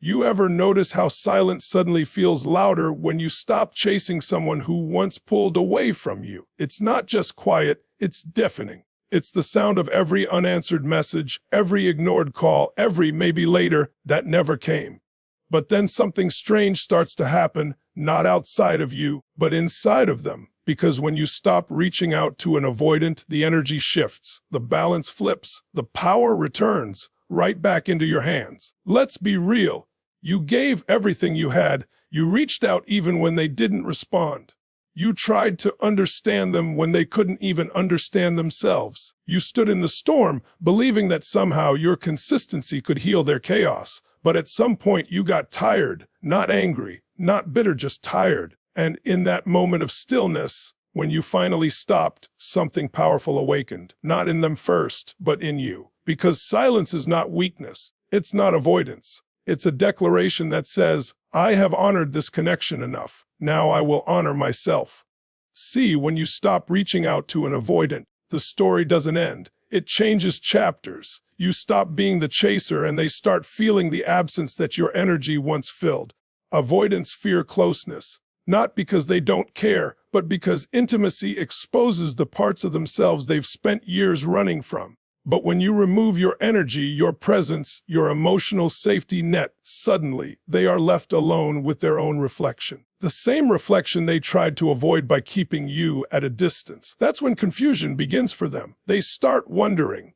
You ever notice how silence suddenly feels louder when you stop chasing someone who once pulled away from you? It's not just quiet, it's deafening. It's the sound of every unanswered message, every ignored call, every maybe later that never came. But then something strange starts to happen, not outside of you, but inside of them. Because when you stop reaching out to an avoidant, the energy shifts, the balance flips, the power returns right back into your hands. Let's be real. You gave everything you had. You reached out even when they didn't respond. You tried to understand them when they couldn't even understand themselves. You stood in the storm, believing that somehow your consistency could heal their chaos. But at some point you got tired, not angry, not bitter, just tired. And in that moment of stillness, when you finally stopped, something powerful awakened. Not in them first, but in you. Because silence is not weakness. It's not avoidance. It's a declaration that says, I have honored this connection enough. Now I will honor myself. See, when you stop reaching out to an avoidant, the story doesn't end. It changes chapters. You stop being the chaser and they start feeling the absence that your energy once filled. Avoidants fear closeness, not because they don't care, but because intimacy exposes the parts of themselves they've spent years running from. But when you remove your energy, your presence, your emotional safety net, suddenly they are left alone with their own reflection. The same reflection they tried to avoid by keeping you at a distance. That's when confusion begins for them. They start wondering,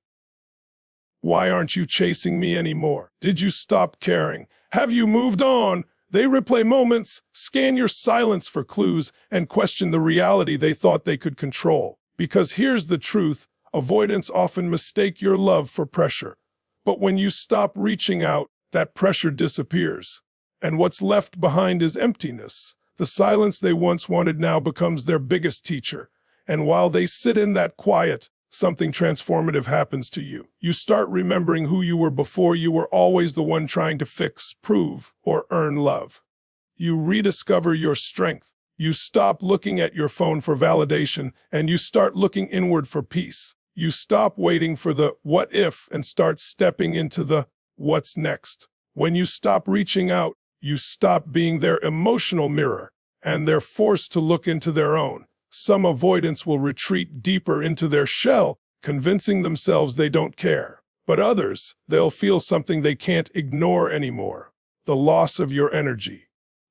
why aren't you chasing me anymore? Did you stop caring? Have you moved on? They replay moments, scan your silence for clues, and question the reality they thought they could control. Because here's the truth. Avoidants often mistake your love for pressure. But when you stop reaching out, that pressure disappears. And what's left behind is emptiness. The silence they once wanted now becomes their biggest teacher. And while they sit in that quiet, something transformative happens to you. You start remembering who you were before you were always the one trying to fix, prove, or earn love. You rediscover your strength. You stop looking at your phone for validation, and you start looking inward for peace. You stop waiting for the what if and start stepping into the what's next. When you stop reaching out, you stop being their emotional mirror, and they're forced to look into their own. Some avoidants will retreat deeper into their shell, convincing themselves they don't care. But others, they'll feel something they can't ignore anymore. The loss of your energy.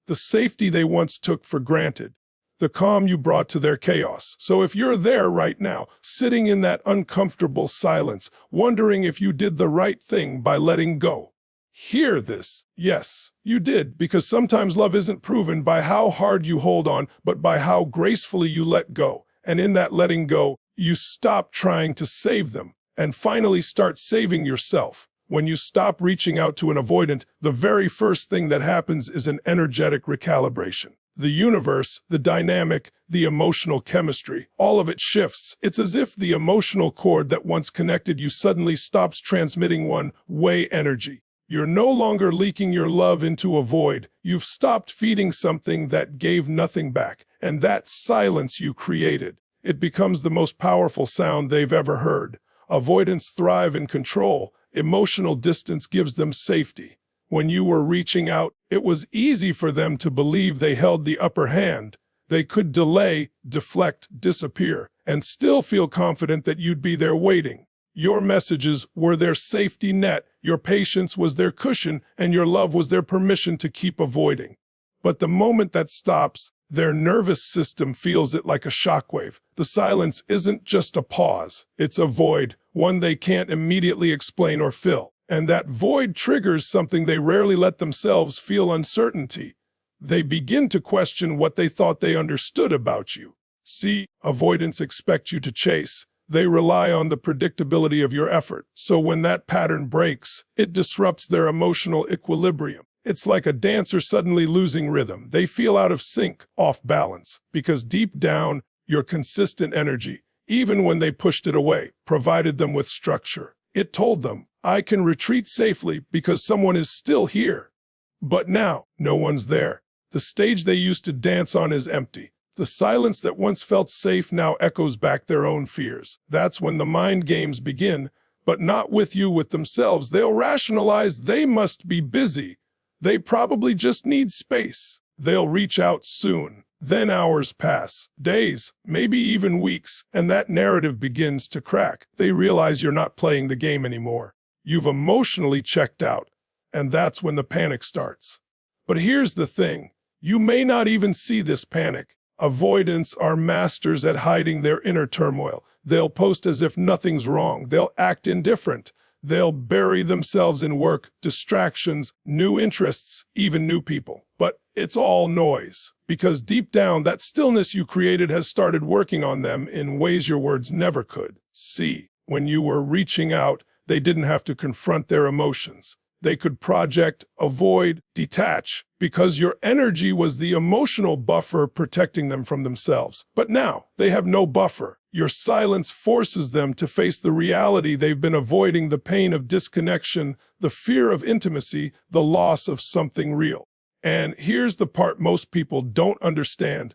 The safety they once took for granted. The calm you brought to their chaos. So if you're there right now, sitting in that uncomfortable silence, wondering if you did the right thing by letting go, hear this. Yes, you did, because sometimes love isn't proven by how hard you hold on, but by how gracefully you let go. And in that letting go, you stop trying to save them and finally start saving yourself. When you stop reaching out to an avoidant, the very first thing that happens is an energetic recalibration. The universe, the dynamic, the emotional chemistry, all of it shifts. It's as if the emotional cord that once connected you suddenly stops transmitting one-way energy. You're no longer leaking your love into a void. You've stopped feeding something that gave nothing back. And that silence you created, it becomes the most powerful sound they've ever heard. Avoidants thrive in control. Emotional distance gives them safety. When you were reaching out, it was easy for them to believe they held the upper hand. They could delay, deflect, disappear, and still feel confident that you'd be there waiting. Your messages were their safety net, your patience was their cushion, and your love was their permission to keep avoiding. But the moment that stops, their nervous system feels it like a shockwave. The silence isn't just a pause, it's a void, one they can't immediately explain or fill. And that void triggers something they rarely let themselves feel: uncertainty. They begin to question what they thought they understood about you. See, avoidants expect you to chase. They rely on the predictability of your effort. So when that pattern breaks, it disrupts their emotional equilibrium. It's like a dancer suddenly losing rhythm. They feel out of sync, off balance, because deep down, your consistent energy, even when they pushed it away, provided them with structure. It told them, I can retreat safely because someone is still here. But now, no one's there. The stage they used to dance on is empty. The silence that once felt safe now echoes back their own fears. That's when the mind games begin, but not with you, with themselves. They'll rationalize they must be busy. They probably just need space. They'll reach out soon. Then hours pass, days, maybe even weeks, and that narrative begins to crack. They realize you're not playing the game anymore. You've emotionally checked out, and that's when the panic starts. But here's the thing. You may not even see this panic. Avoidants are masters at hiding their inner turmoil. They'll post as if nothing's wrong. They'll act indifferent. They'll bury themselves in work, distractions, new interests, even new people. But it's all noise, because deep down, that stillness you created has started working on them in ways your words never could. See, when you were reaching out, they didn't have to confront their emotions. They could project, avoid, detach, because your energy was the emotional buffer protecting them from themselves. But now, they have no buffer. Your silence forces them to face the reality they've been avoiding, the pain of disconnection, the fear of intimacy, the loss of something real. And here's the part most people don't understand.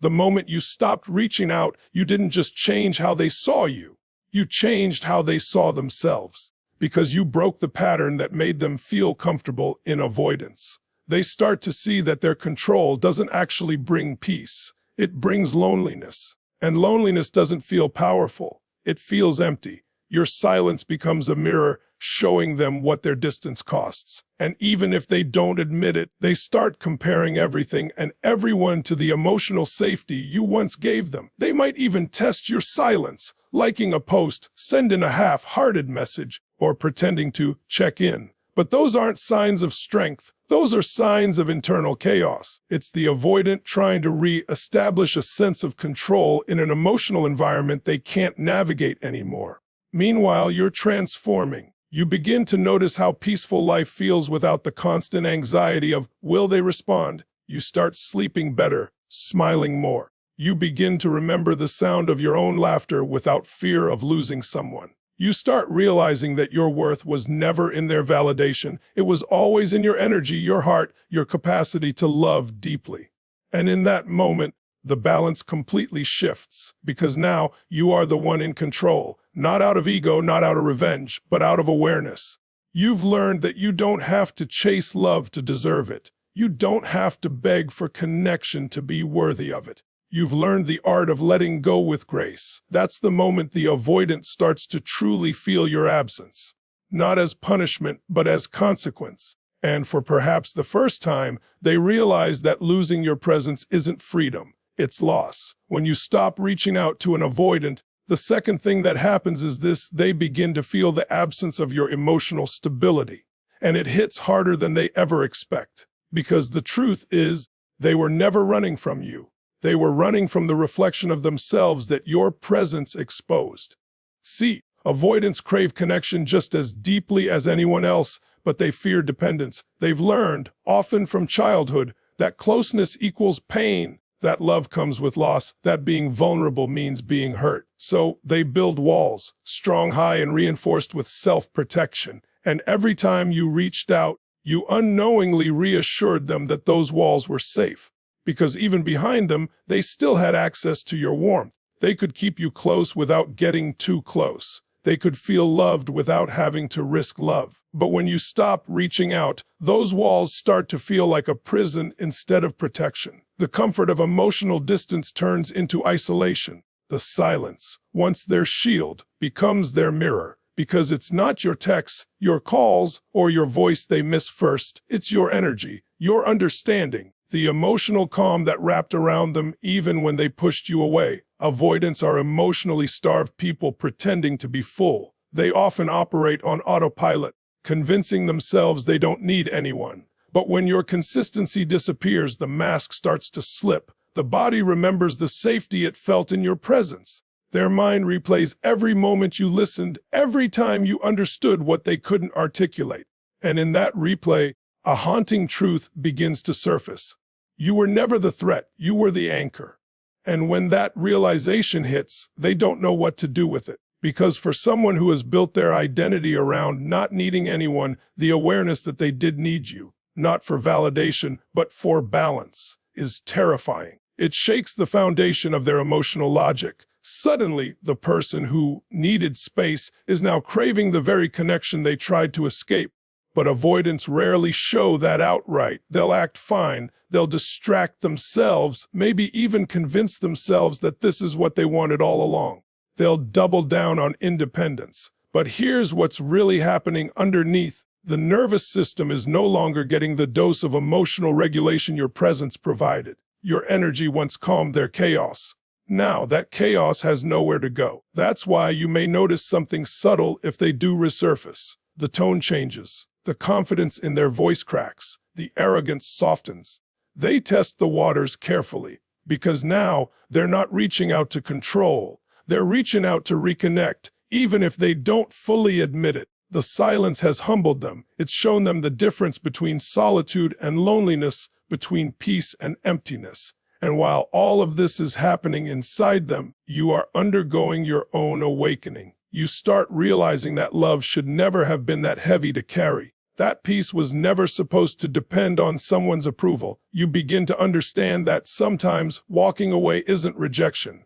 The moment you stopped reaching out, you didn't just change how they saw you. You changed how they saw themselves. Because you broke the pattern that made them feel comfortable in avoidance. They start to see that their control doesn't actually bring peace. It brings loneliness. And loneliness doesn't feel powerful. It feels empty. Your silence becomes a mirror showing them what their distance costs. And even if they don't admit it, they start comparing everything and everyone to the emotional safety you once gave them. They might even test your silence, liking a post, sending a half-hearted message, or pretending to check in. But those aren't signs of strength. Those are signs of internal chaos. It's the avoidant trying to re-establish a sense of control in an emotional environment they can't navigate anymore. Meanwhile, you're transforming. You begin to notice how peaceful life feels without the constant anxiety of, will they respond? You start sleeping better, smiling more. You begin to remember the sound of your own laughter without fear of losing someone. You start realizing that your worth was never in their validation. It was always in your energy, your heart, your capacity to love deeply. And in that moment, the balance completely shifts, because now you are the one in control, not out of ego, not out of revenge, but out of awareness. You've learned that you don't have to chase love to deserve it. You don't have to beg for connection to be worthy of it. You've learned the art of letting go with grace. That's the moment the avoidant starts to truly feel your absence, not as punishment, but as consequence. And for perhaps the first time, they realize that losing your presence isn't freedom, it's loss. When you stop reaching out to an avoidant, the second thing that happens is this: they begin to feel the absence of your emotional stability. And it hits harder than they ever expect. Because the truth is, they were never running from you. They were running from the reflection of themselves that your presence exposed. See, avoidants crave connection just as deeply as anyone else, but they fear dependence. They've learned, often from childhood, that closeness equals pain, that love comes with loss, that being vulnerable means being hurt. So they build walls, strong, high, and reinforced with self-protection. And every time you reached out, you unknowingly reassured them that those walls were safe. Because even behind them, they still had access to your warmth. They could keep you close without getting too close. They could feel loved without having to risk love. But when you stop reaching out, those walls start to feel like a prison instead of protection. The comfort of emotional distance turns into isolation. The silence, once their shield, becomes their mirror. Because it's not your texts, your calls, or your voice they miss first. It's your energy, your understanding, the emotional calm that wrapped around them even when they pushed you away. Avoidants are emotionally starved people pretending to be full. They often operate on autopilot, convincing themselves they don't need anyone. But when your consistency disappears, the mask starts to slip. The body remembers the safety it felt in your presence. Their mind replays every moment you listened, every time you understood what they couldn't articulate. And in that replay, a haunting truth begins to surface. You were never the threat, you were the anchor. And when that realization hits, they don't know what to do with it. Because for someone who has built their identity around not needing anyone, the awareness that they did need you, not for validation, but for balance, is terrifying. It shakes the foundation of their emotional logic. Suddenly, the person who needed space is now craving the very connection they tried to escape. But avoidants rarely show that outright. They'll act fine, they'll distract themselves, maybe even convince themselves that this is what they wanted all along. They'll double down on independence. But here's what's really happening underneath. The nervous system is no longer getting the dose of emotional regulation your presence provided. Your energy once calmed their chaos. Now that chaos has nowhere to go. That's why you may notice something subtle if they do resurface. The tone changes. The confidence in their voice cracks. The arrogance softens. They test the waters carefully, because now they're not reaching out to control. They're reaching out to reconnect, even if they don't fully admit it. The silence has humbled them. It's shown them the difference between solitude and loneliness, between peace and emptiness. And while all of this is happening inside them, you are undergoing your own awakening. You start realizing that love should never have been that heavy to carry. That peace was never supposed to depend on someone's approval. You begin to understand that sometimes walking away isn't rejection.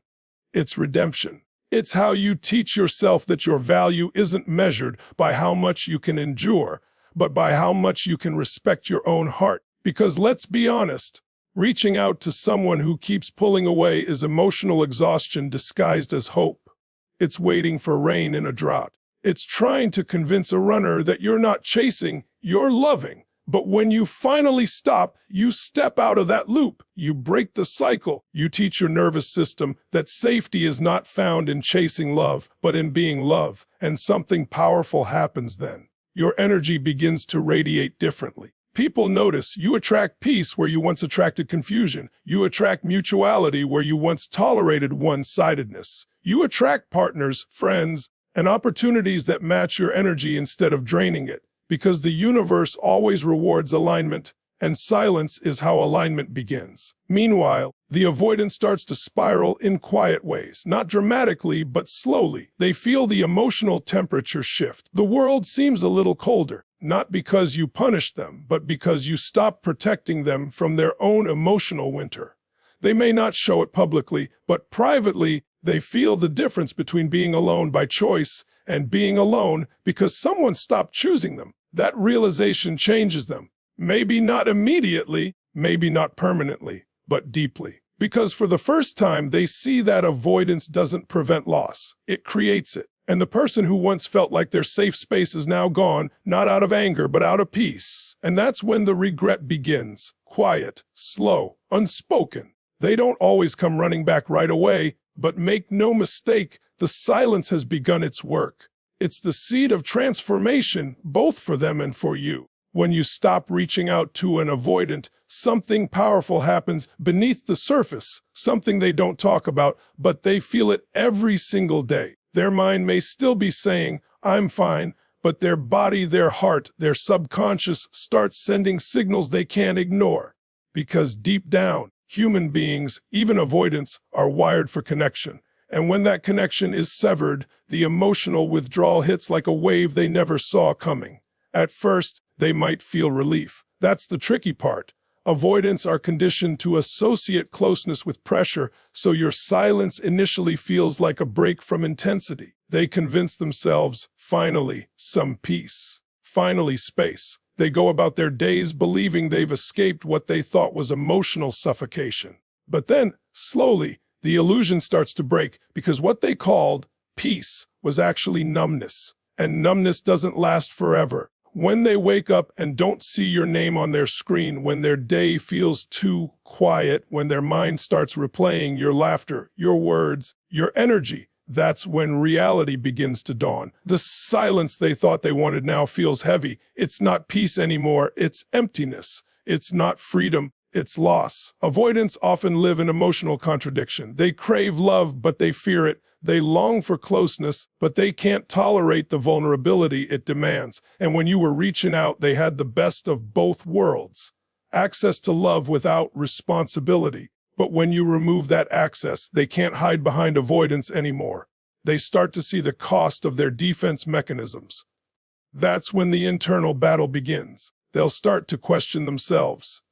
It's redemption. It's how you teach yourself that your value isn't measured by how much you can endure, but by how much you can respect your own heart. Because let's be honest, reaching out to someone who keeps pulling away is emotional exhaustion disguised as hope. It's waiting for rain in a drought. It's trying to convince a runner that you're not chasing, you're loving. But when you finally stop, you step out of that loop. You break the cycle. You teach your nervous system that safety is not found in chasing love, but in being love. And something powerful happens then. Your energy begins to radiate differently. People notice you attract peace where you once attracted confusion. You attract mutuality where you once tolerated one-sidedness. You attract partners, friends, and opportunities that match your energy instead of draining it. Because the universe always rewards alignment, and silence is how alignment begins. Meanwhile, the avoidant starts to spiral in quiet ways, not dramatically, but slowly. They feel the emotional temperature shift. The world seems a little colder, not because you punish them, but because you stop protecting them from their own emotional winter. They may not show it publicly, but privately, they feel the difference between being alone by choice and being alone because someone stopped choosing them. That realization changes them. Maybe not immediately, maybe not permanently, but deeply. Because for the first time, they see that avoidance doesn't prevent loss. It creates it. And the person who once felt like their safe space is now gone, not out of anger, but out of peace. And that's when the regret begins. Quiet, slow, unspoken. They don't always come running back right away, but make no mistake, the silence has begun its work. It's the seed of transformation, both for them and for you. When you stop reaching out to an avoidant, something powerful happens beneath the surface, something they don't talk about, but they feel it every single day. Their mind may still be saying, "I'm fine," but their body, their heart, their subconscious starts sending signals they can't ignore. Because deep down, human beings, even avoidants, are wired for connection. And when that connection is severed, the emotional withdrawal hits like a wave they never saw coming. At first, they might feel relief. That's the tricky part. Avoidants are conditioned to associate closeness with pressure, so your silence initially feels like a break from intensity. They convince themselves, finally, some peace. Finally, space. They go about their days believing they've escaped what they thought was emotional suffocation. But then, slowly, the illusion starts to break because what they called peace was actually numbness. And numbness doesn't last forever. When they wake up and don't see your name on their screen, when their day feels too quiet, when their mind starts replaying your laughter, your words, your energy, that's when reality begins to dawn. The silence they thought they wanted now feels heavy. It's not peace anymore, it's emptiness. It's not freedom, it's loss. Avoidants often live in emotional contradiction. They crave love, but they fear it. They long for closeness, but they can't tolerate the vulnerability it demands. And when you were reaching out, they had the best of both worlds. Access to love without responsibility. But when you remove that access, they can't hide behind avoidance anymore. They start to see the cost of their defense mechanisms. That's when the internal battle begins. They'll start to question themselves.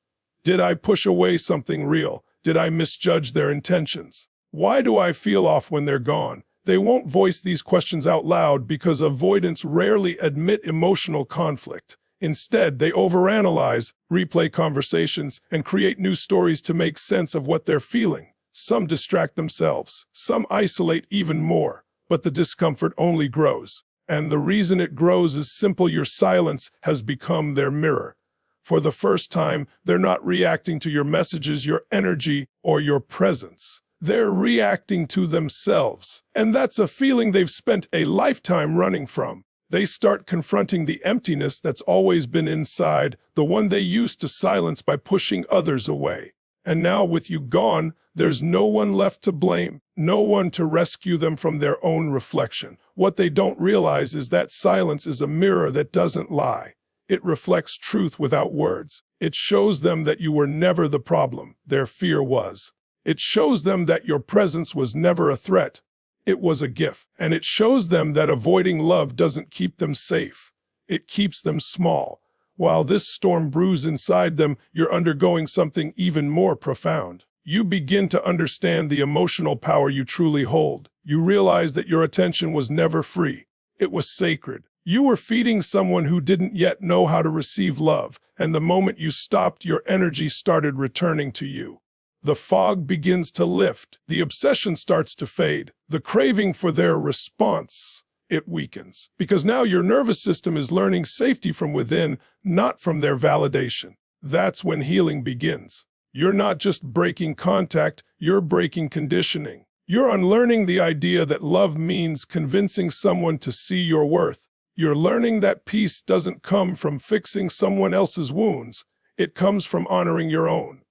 Did I push away something real? Did I misjudge their intentions? Why do I feel off when they're gone? They won't voice these questions out loud because avoidants rarely admit emotional conflict. Instead, they overanalyze, replay conversations, and create new stories to make sense of what they're feeling. Some distract themselves, some isolate even more, but the discomfort only grows. And the reason it grows is simple: your silence has become their mirror. For the first time, they're not reacting to your messages, your energy, or your presence. They're reacting to themselves. And that's a feeling they've spent a lifetime running from. They start confronting the emptiness that's always been inside, the one they used to silence by pushing others away. And now, with you gone, there's no one left to blame, no one to rescue them from their own reflection. What they don't realize is that silence is a mirror that doesn't lie. It reflects truth without words. It shows them that you were never the problem, their fear was. It shows them that your presence was never a threat. It was a gift. And it shows them that avoiding love doesn't keep them safe. It keeps them small. While this storm brews inside them, you're undergoing something even more profound. You begin to understand the emotional power you truly hold. You realize that your attention was never free. It was sacred. You were feeding someone who didn't yet know how to receive love, and the moment you stopped, your energy started returning to you. The fog begins to lift. The obsession starts to fade. The craving for their response, it weakens. Because now your nervous system is learning safety from within, not from their validation. That's when healing begins. You're not just breaking contact, you're breaking conditioning. You're unlearning the idea that love means convincing someone to see your worth. You're learning that peace doesn't come from fixing someone else's wounds. It comes from honoring your own.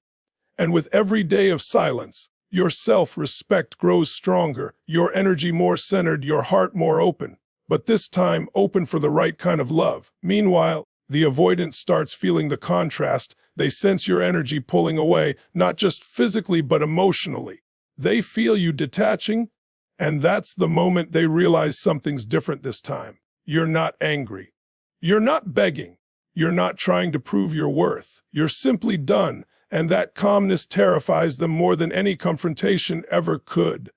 And with every day of silence, your self-respect grows stronger, your energy more centered, your heart more open. But this time, open for the right kind of love. Meanwhile, the avoidant starts feeling the contrast. They sense your energy pulling away, not just physically but emotionally. They feel you detaching, and that's the moment they realize something's different this time. You're not angry. You're not begging. You're not trying to prove your worth. You're simply done. And that calmness terrifies them more than any confrontation ever could,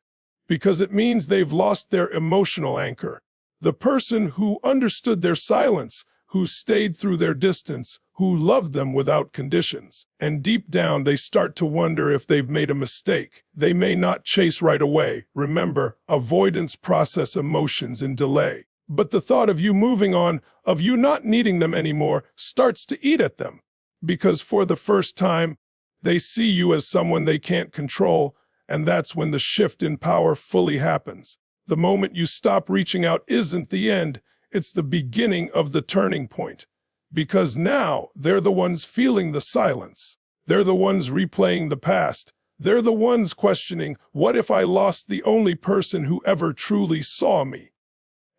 because it means they've lost their emotional anchor. The person who understood their silence, who stayed through their distance, who loved them without conditions. And deep down, they start to wonder if they've made a mistake. They may not chase right away. Remember, avoidance process emotions in delay. But the thought of you moving on, of you not needing them anymore, starts to eat at them. Because for the first time, they see you as someone they can't control, and that's when the shift in power fully happens. The moment you stop reaching out isn't the end, it's the beginning of the turning point. Because now, they're the ones feeling the silence. They're the ones replaying the past. They're the ones questioning, what if I lost the only person who ever truly saw me?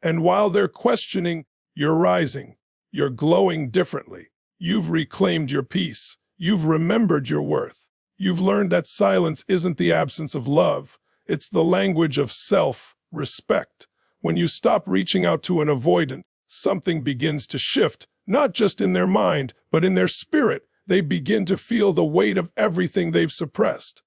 And while they're questioning, you're rising. You're glowing differently. You've reclaimed your peace. You've remembered your worth. You've learned that silence isn't the absence of love. It's the language of self-respect. When you stop reaching out to an avoidant, something begins to shift, not just in their mind, but in their spirit. They begin to feel the weight of everything they've suppressed.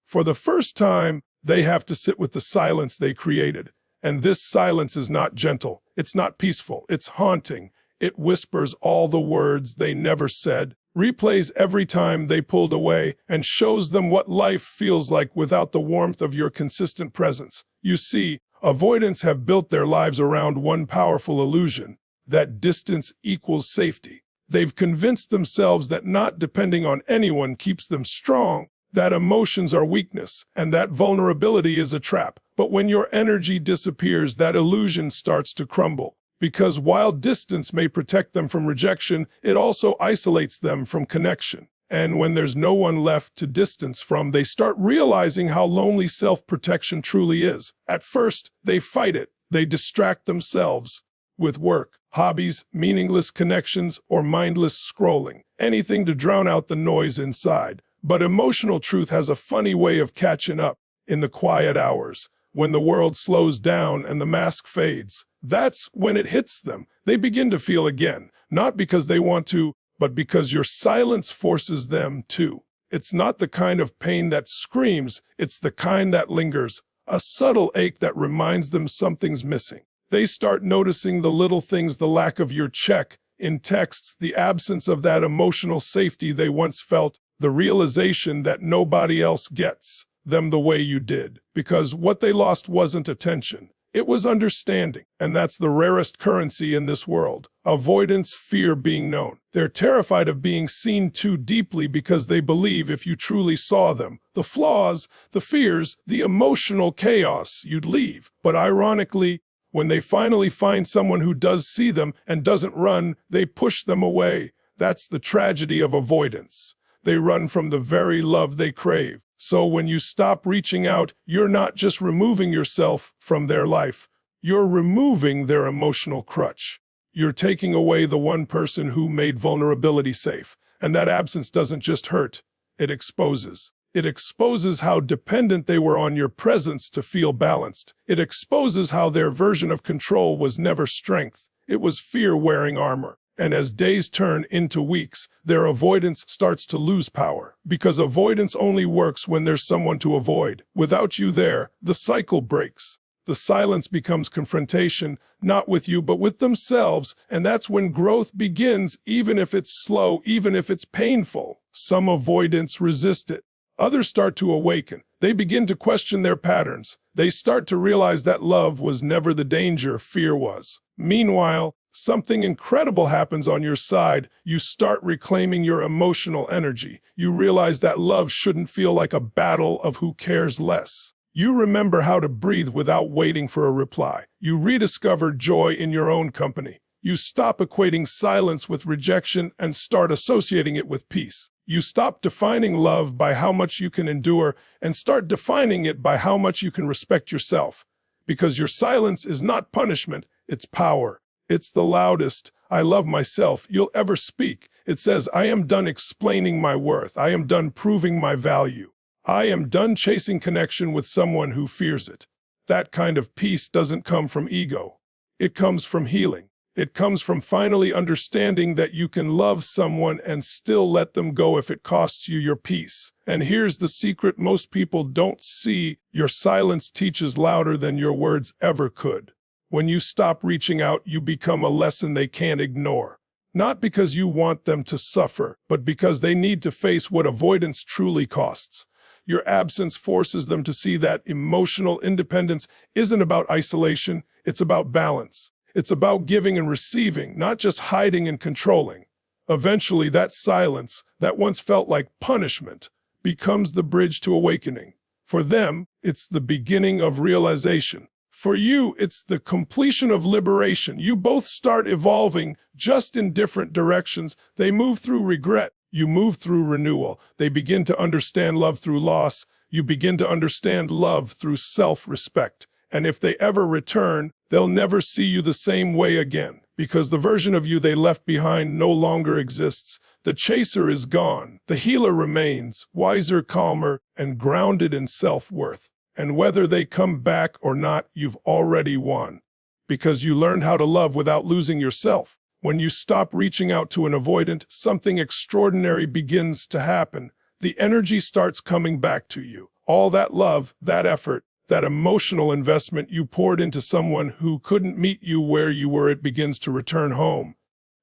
For the first time, they have to sit with the silence they created. And this silence is not gentle. It's not peaceful. It's haunting. It whispers all the words they never said, replays every time they pulled away, and shows them what life feels like without the warmth of your consistent presence. You see, avoidants have built their lives around one powerful illusion, that distance equals safety. They've convinced themselves that not depending on anyone keeps them strong, that emotions are weakness, and that vulnerability is a trap. But when your energy disappears, that illusion starts to crumble. Because while distance may protect them from rejection, it also isolates them from connection. And when there's no one left to distance from, they start realizing how lonely self-protection truly is. At first, they fight it. They distract themselves with work, hobbies, meaningless connections, or mindless scrolling. Anything to drown out the noise inside. But emotional truth has a funny way of catching up in the quiet hours. When the world slows down and the mask fades, that's when it hits them. They begin to feel again, not because they want to, but because your silence forces them to. It's not the kind of pain that screams, it's the kind that lingers, a subtle ache that reminds them something's missing. They start noticing the little things, the lack of your check in texts, the absence of that emotional safety they once felt, the realization that nobody else gets them the way you did. Because what they lost wasn't attention, it was understanding. And that's the rarest currency in this world. Avoidance, fear being known. They're terrified of being seen too deeply because they believe if you truly saw them, the flaws, the fears, the emotional chaos, you'd leave. But ironically, when they finally find someone who does see them and doesn't run, they push them away. That's the tragedy of avoidance. They run from the very love they crave. So when you stop reaching out, you're not just removing yourself from their life. You're removing their emotional crutch. You're taking away the one person who made vulnerability safe. And that absence doesn't just hurt, it exposes. It exposes how dependent they were on your presence to feel balanced. It exposes how their version of control was never strength. It was fear wearing armor. And as days turn into weeks, their avoidance starts to lose power. Because avoidance only works when there's someone to avoid. Without you there, the cycle breaks. The silence becomes confrontation, not with you, but with themselves. And that's when growth begins, even if it's slow, even if it's painful. Some avoidants resist it. Others start to awaken. They begin to question their patterns. They start to realize that love was never the danger, fear was. Meanwhile, something incredible happens on your side. You start reclaiming your emotional energy. You realize that love shouldn't feel like a battle of who cares less. You remember how to breathe without waiting for a reply. You rediscover joy in your own company. You stop equating silence with rejection and start associating it with peace. You stop defining love by how much you can endure and start defining it by how much you can respect yourself. Because your silence is not punishment, it's power. It's the loudest, "I love myself," you'll ever speak. It says, "I am done explaining my worth. I am done proving my value. I am done chasing connection with someone who fears it." That kind of peace doesn't come from ego. It comes from healing. It comes from finally understanding that you can love someone and still let them go if it costs you your peace. And here's the secret most people don't see. Your silence teaches louder than your words ever could. When you stop reaching out, you become a lesson they can't ignore. Not because you want them to suffer, but because they need to face what avoidance truly costs. Your absence forces them to see that emotional independence isn't about isolation, it's about balance. It's about giving and receiving, not just hiding and controlling. Eventually, that silence, that once felt like punishment, becomes the bridge to awakening. For them, it's the beginning of realization. For you, it's the completion of liberation. You both start evolving, just in different directions. They move through regret. You move through renewal. They begin to understand love through loss. You begin to understand love through self-respect. And if they ever return, they'll never see you the same way again, because the version of you they left behind no longer exists. The chaser is gone. The healer remains, wiser, calmer, and grounded in self-worth. And whether they come back or not, you've already won, because you learned how to love without losing yourself. When you stop reaching out to an avoidant, something extraordinary begins to happen. The energy starts coming back to you. All that love, that effort, that emotional investment you poured into someone who couldn't meet you where you were, it begins to return home.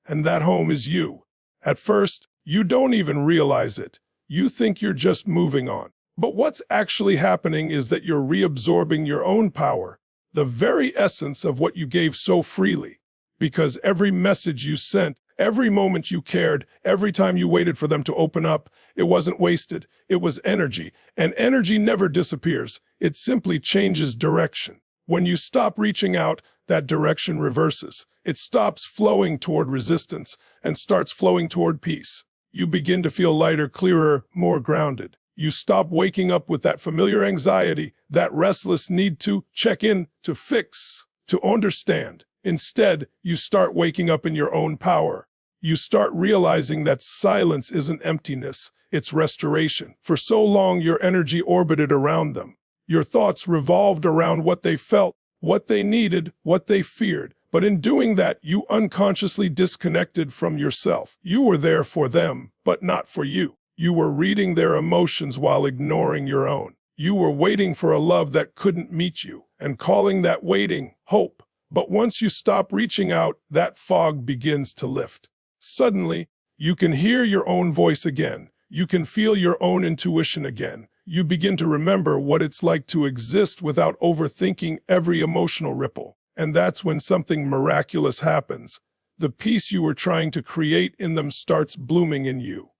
And that home is you. At first, you don't even realize it. You think you're just moving on. But what's actually happening is that you're reabsorbing your own power, the very essence of what you gave so freely. Because every message you sent, every moment you cared, every time you waited for them to open up, it wasn't wasted, it was energy. And energy never disappears, it simply changes direction. When you stop reaching out, that direction reverses. It stops flowing toward resistance and starts flowing toward peace. You begin to feel lighter, clearer, more grounded. You stop waking up with that familiar anxiety, that restless need to check in, to fix, to understand. Instead, you start waking up in your own power. You start realizing that silence isn't emptiness, it's restoration. For so long, your energy orbited around them. Your thoughts revolved around what they felt, what they needed, what they feared. But in doing that, you unconsciously disconnected from yourself. You were there for them, but not for you. You were reading their emotions while ignoring your own. You were waiting for a love that couldn't meet you, and calling that waiting hope. But once you stop reaching out, that fog begins to lift. Suddenly, you can hear your own voice again. You can feel your own intuition again. You begin to remember what it's like to exist without overthinking every emotional ripple. And that's when something miraculous happens. The peace you were trying to create in them starts blooming in you.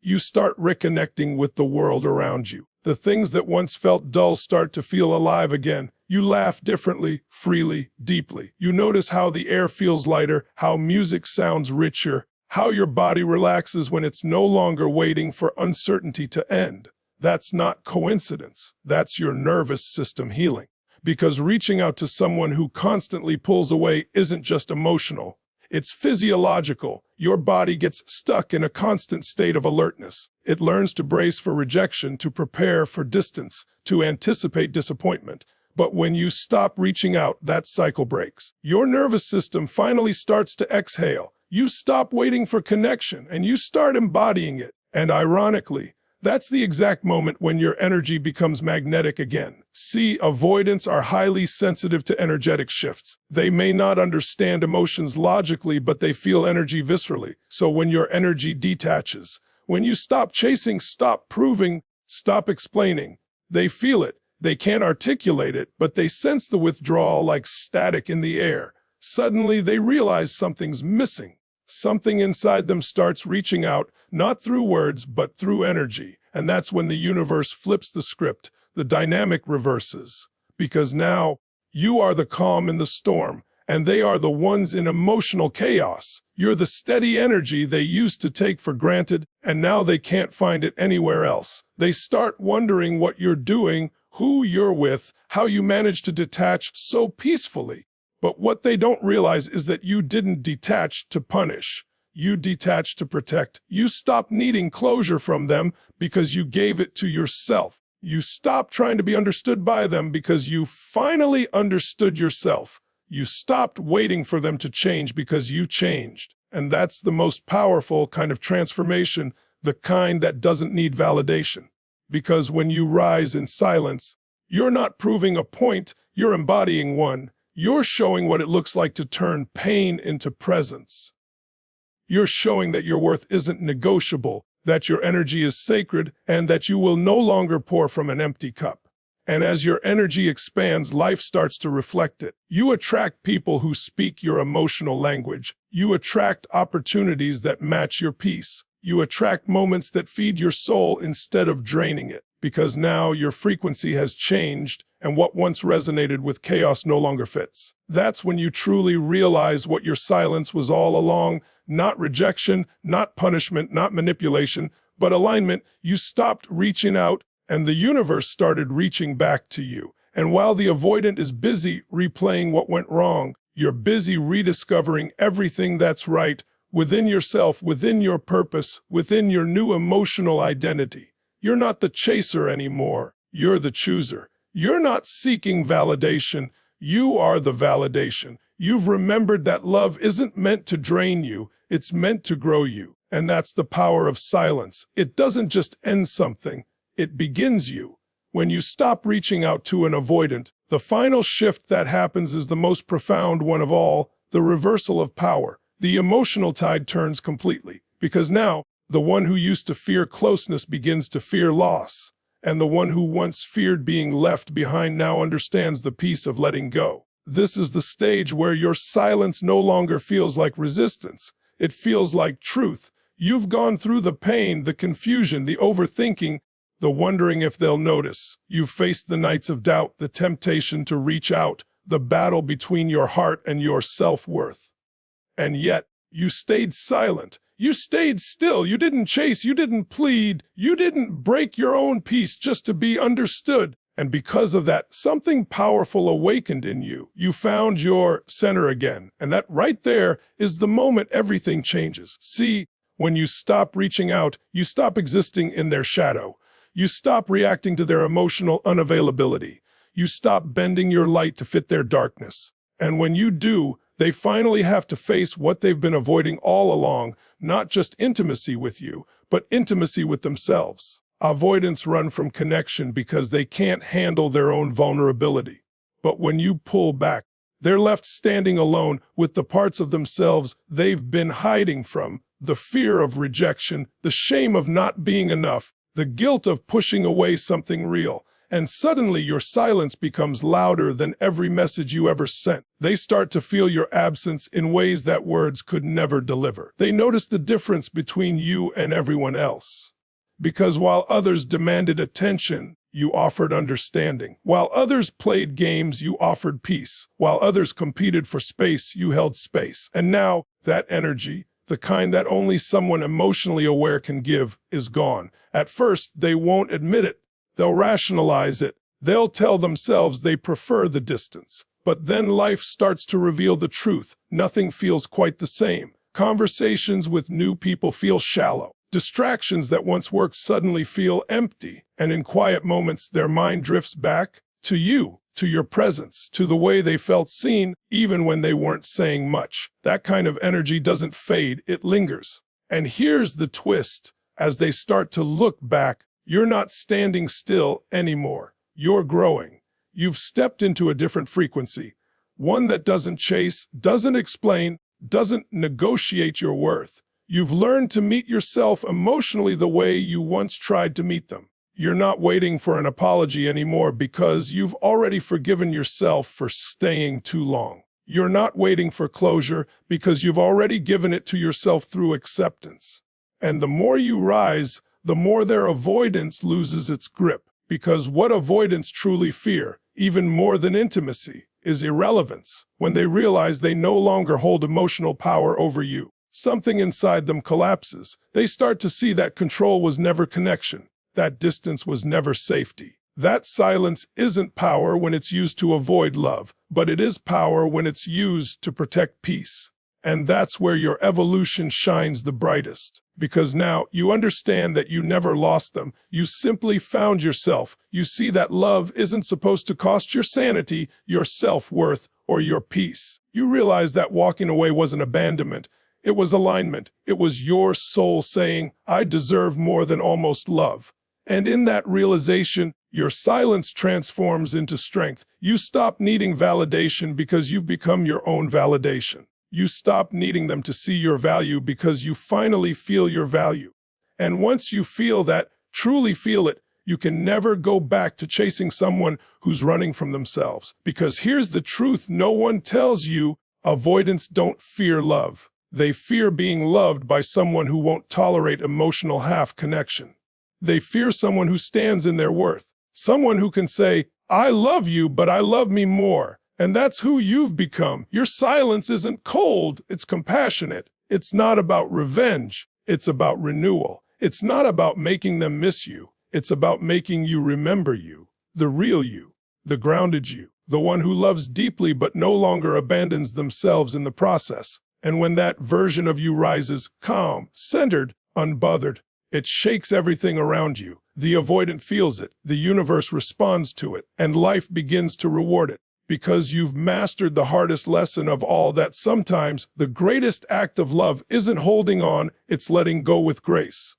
You start reconnecting with the world around you. The things that once felt dull start to feel alive again. You laugh differently, freely, deeply. You notice how the air feels lighter, how music sounds richer, how your body relaxes when it's no longer waiting for uncertainty to end. That's not coincidence. That's your nervous system healing. Because reaching out to someone who constantly pulls away isn't just emotional. It's physiological. Your body gets stuck in a constant state of alertness. It learns to brace for rejection, to prepare for distance, to anticipate disappointment. But when you stop reaching out, that cycle breaks. Your nervous system finally starts to exhale. You stop waiting for connection and you start embodying it. And ironically, that's the exact moment when your energy becomes magnetic again. See, avoidants are highly sensitive to energetic shifts. They may not understand emotions logically, but they feel energy viscerally. So when your energy detaches, when you stop chasing, stop proving, stop explaining, they feel it. They can't articulate it, but they sense the withdrawal like static in the air. Suddenly, they realize something's missing. Something inside them starts reaching out, not through words, but through energy. And that's when the universe flips the script, the dynamic reverses. Because now, you are the calm in the storm, and they are the ones in emotional chaos. You're the steady energy they used to take for granted, and now they can't find it anywhere else. They start wondering what you're doing, who you're with, how you manage to detach so peacefully. But what they don't realize is that you didn't detach to punish. You detached to protect. You stopped needing closure from them because you gave it to yourself. You stopped trying to be understood by them because you finally understood yourself. You stopped waiting for them to change because you changed. And that's the most powerful kind of transformation, the kind that doesn't need validation. Because when you rise in silence, you're not proving a point, you're embodying one. You're showing what it looks like to turn pain into presence. You're showing that your worth isn't negotiable, that your energy is sacred, and that you will no longer pour from an empty cup. And as your energy expands, life starts to reflect it. You attract people who speak your emotional language. You attract opportunities that match your peace. You attract moments that feed your soul instead of draining it. Because now your frequency has changed, and what once resonated with chaos no longer fits. That's when you truly realize what your silence was all along, not rejection, not punishment, not manipulation, but alignment. You stopped reaching out, and the universe started reaching back to you. And while the avoidant is busy replaying what went wrong, you're busy rediscovering everything that's right within yourself, within your purpose, within your new emotional identity. You're not the chaser anymore. You're the chooser. You're not seeking validation. You are the validation. You've remembered that love isn't meant to drain you. It's meant to grow you. And that's the power of silence. It doesn't just end something. It begins you. When you stop reaching out to an avoidant, the final shift that happens is the most profound one of all, the reversal of power. The emotional tide turns completely. Because now, the one who used to fear closeness begins to fear loss, and the one who once feared being left behind now understands the peace of letting go. This is the stage where your silence no longer feels like resistance. It feels like truth. You've gone through the pain, the confusion, the overthinking, the wondering if they'll notice. You've faced the nights of doubt, the temptation to reach out, the battle between your heart and your self-worth. And yet, you stayed silent. You stayed still. You didn't chase. You didn't plead. You didn't break your own peace just to be understood. And because of that, something powerful awakened in you. You found your center again. And that right there is the moment everything changes. See, when you stop reaching out, you stop existing in their shadow. You stop reacting to their emotional unavailability. You stop bending your light to fit their darkness. And when you do, they finally have to face what they've been avoiding all along, not just intimacy with you, but intimacy with themselves. Avoidants run from connection because they can't handle their own vulnerability. But when you pull back, They're left standing alone with the parts of themselves they've been hiding from, the fear of rejection, the shame of not being enough, the guilt of pushing away something real. And suddenly your silence becomes louder than every message you ever sent. They start to feel your absence in ways that words could never deliver. They notice the difference between you and everyone else. Because while others demanded attention, you offered understanding. While others played games, you offered peace. While others competed for space, you held space. And now, that energy, the kind that only someone emotionally aware can give, is gone. At first, they won't admit it. They'll rationalize it. They'll tell themselves they prefer the distance. But then life starts to reveal the truth. Nothing feels quite the same. Conversations with new people feel shallow. Distractions that once worked suddenly feel empty. And in quiet moments, their mind drifts back to you, to your presence, to the way they felt seen, even when they weren't saying much. That kind of energy doesn't fade, it lingers. And here's the twist. As they start to look back, you're not standing still anymore. You're growing. You've stepped into a different frequency, one that doesn't chase, doesn't explain, doesn't negotiate your worth. You've learned to meet yourself emotionally the way you once tried to meet them. You're not waiting for an apology anymore because you've already forgiven yourself for staying too long. You're not waiting for closure because you've already given it to yourself through acceptance. And the more you rise, the more their avoidance loses its grip. Because what avoidants truly fear, even more than intimacy, is irrelevance. When they realize they no longer hold emotional power over you, something inside them collapses. They start to see that control was never connection. That distance was never safety. That silence isn't power when it's used to avoid love, but it is power when it's used to protect peace. And that's where your evolution shines the brightest. Because now you understand that you never lost them. You simply found yourself. You see that love isn't supposed to cost your sanity, your self-worth, or your peace. You realize that walking away wasn't abandonment. It was alignment. It was your soul saying, I deserve more than almost love. And in that realization, your silence transforms into strength. You stop needing validation because you've become your own validation. You stop needing them to see your value because you finally feel your value. And once you feel that, truly feel it, you can never go back to chasing someone who's running from themselves. Because here's the truth no one tells you, avoidants don't fear love. They fear being loved by someone who won't tolerate emotional half-connection. They fear someone who stands in their worth. Someone who can say, I love you, but I love me more. And that's who you've become. Your silence isn't cold, it's compassionate. It's not about revenge, it's about renewal. It's not about making them miss you. It's about making you remember you, the real you, the grounded you, the one who loves deeply but no longer abandons themselves in the process. And when that version of you rises, calm, centered, unbothered, it shakes everything around you. The avoidant feels it, the universe responds to it, and life begins to reward it. Because you've mastered the hardest lesson of all, that sometimes the greatest act of love isn't holding on, it's letting go with grace.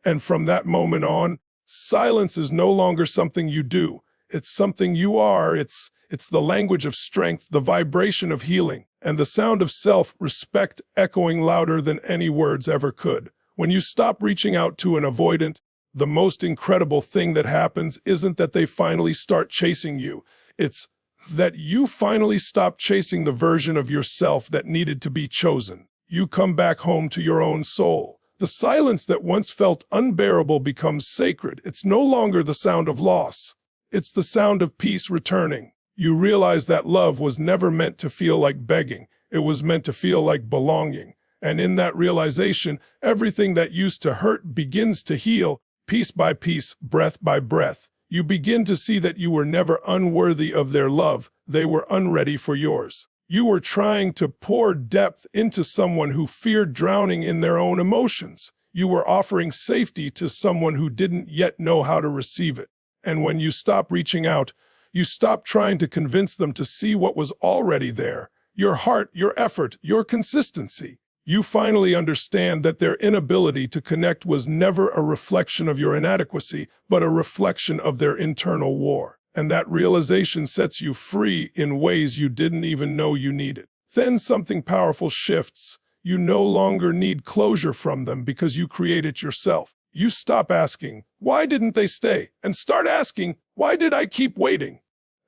And from that moment on, silence is no longer something you do. It's something you are. It's the language of strength, the vibration of healing, and the sound of self-respect echoing louder than any words ever could. When you stop reaching out to an avoidant, the most incredible thing that happens isn't that they finally start chasing you. It's that you finally stop chasing the version of yourself that needed to be chosen. You come back home to your own soul. The silence that once felt unbearable becomes sacred. It's no longer the sound of loss. It's the sound of peace returning. You realize that love was never meant to feel like begging. It was meant to feel like belonging. And in that realization, everything that used to hurt begins to heal, piece by piece, breath by breath. You begin to see that you were never unworthy of their love. They were unready for yours. You were trying to pour depth into someone who feared drowning in their own emotions. You were offering safety to someone who didn't yet know how to receive it. And when you stop reaching out, you stop trying to convince them to see what was already there. Your heart, your effort, your consistency. You finally understand that their inability to connect was never a reflection of your inadequacy, but a reflection of their internal war. And that realization sets you free in ways you didn't even know you needed. Then something powerful shifts. You no longer need closure from them because you create it yourself. You stop asking, "Why didn't they stay?" and start asking, "Why did I keep waiting?"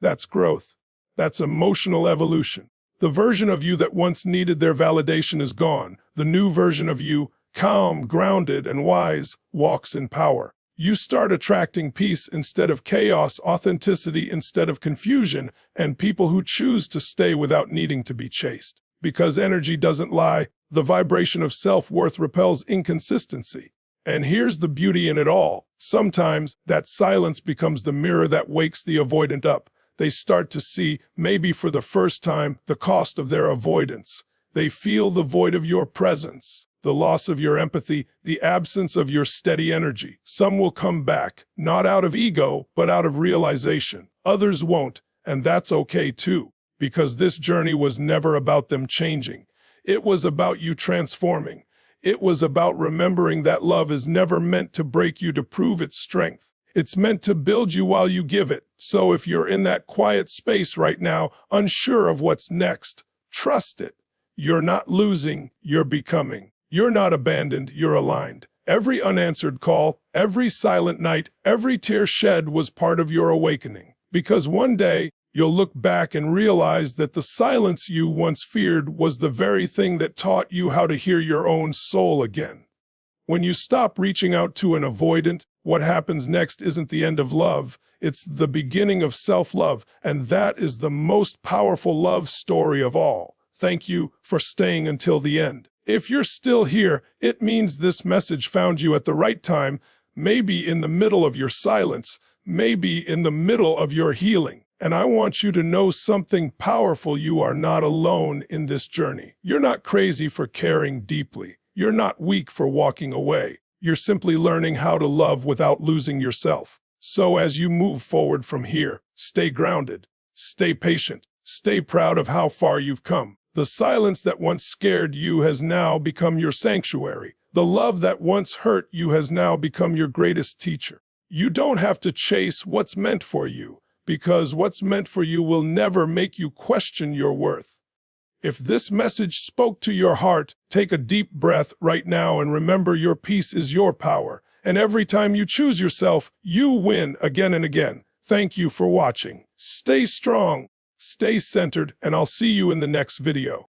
That's growth. That's emotional evolution. The version of you that once needed their validation is gone. The new version of you, calm, grounded, and wise, walks in power. You start attracting peace instead of chaos, authenticity instead of confusion, and people who choose to stay without needing to be chased. Because energy doesn't lie, the vibration of self-worth repels inconsistency. And here's the beauty in it all. Sometimes that silence becomes the mirror that wakes the avoidant up. They start to see, maybe for the first time, the cost of their avoidance. They feel the void of your presence, the loss of your empathy, the absence of your steady energy. Some will come back, not out of ego, but out of realization. Others won't, and that's okay too, because this journey was never about them changing. It was about you transforming. It was about remembering that love is never meant to break you to prove its strength. It's meant to build you while you give it. So if you're in that quiet space right now, unsure of what's next, trust it. You're not losing, you're becoming. You're not abandoned, you're aligned. Every unanswered call, every silent night, every tear shed was part of your awakening. Because one day, you'll look back and realize that the silence you once feared was the very thing that taught you how to hear your own soul again. When you stop reaching out to an avoidant, what happens next isn't the end of love, it's the beginning of self-love, and that is the most powerful love story of all. Thank you for staying until the end. If you're still here, it means this message found you at the right time, maybe in the middle of your silence, maybe in the middle of your healing. And I want you to know something powerful. You are not alone in this journey. You're not crazy for caring deeply. You're not weak for walking away. You're simply learning how to love without losing yourself. So as you move forward from here, stay grounded, stay patient, stay proud of how far you've come. The silence that once scared you has now become your sanctuary. The love that once hurt you has now become your greatest teacher. You don't have to chase what's meant for you, because what's meant for you will never make you question your worth. If this message spoke to your heart, take a deep breath right now and remember your peace is your power. And every time you choose yourself, you win again and again. Thank you for watching. Stay strong, stay centered, and I'll see you in the next video.